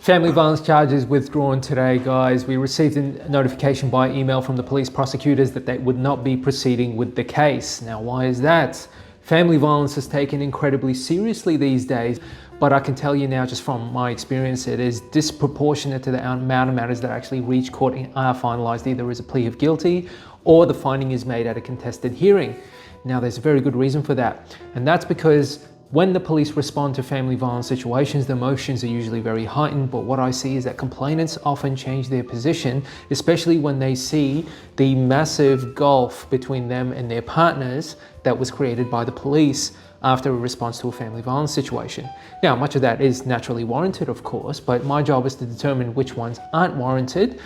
Family violence charges withdrawn today, guys. We received a notification by email from the police prosecutors that they would not be proceeding with the case. Now, why is that? Family violence is taken incredibly seriously these days, but I can tell you now, just from my experience, it is disproportionate to the amount of matters that actually reach court and are finalized either as a plea of guilty or the finding is made at a contested hearing. Now, there's a very good reason for that, and that's because when the police respond to family violence situations, the emotions are usually very heightened, but what I see is that complainants often change their position, especially when they see the massive gulf between them and their partners that was created by the police after a response to a family violence situation. Now, much of that is naturally warranted, of course, but my job is to determine which ones aren't warranted,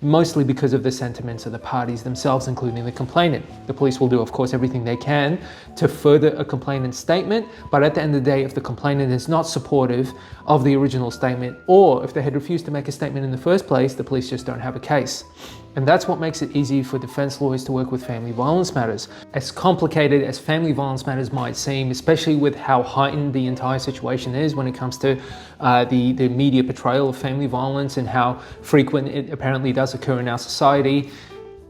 mostly because of the sentiments of the parties themselves, including the complainant. The police will do, of course, everything they can to further a complainant's statement, but at the end of the day, if the complainant is not supportive of the original statement, or if they had refused to make a statement in the first place, the police just don't have a case. And that's what makes it easy for defense lawyers to work with family violence matters. As complicated as family violence matters might seem, especially with how heightened the entire situation is when it comes to the media portrayal of family violence and how frequent it apparently does occur in our society,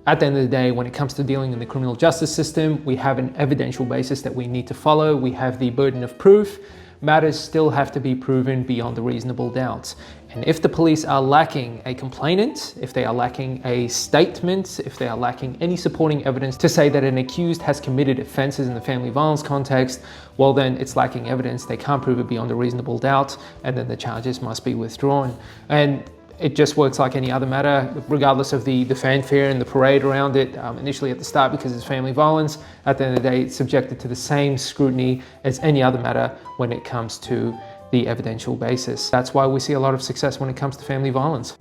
at the end of the day, when it comes to dealing in the criminal justice system, we have an evidential basis that we need to follow. We have the burden of proof. Matters still have to be proven beyond a reasonable doubt. And if the police are lacking a complainant, if they are lacking a statement, if they are lacking any supporting evidence to say that an accused has committed offenses in the family violence context, well then it's lacking evidence. They can't prove it beyond a reasonable doubt, and then the charges must be withdrawn. And it just works like any other matter, regardless of the fanfare and the parade around it, initially at the start because it's family violence. At the end of the day, it's subjected to the same scrutiny as any other matter when it comes to the evidential basis. That's why we see a lot of success when it comes to family violence.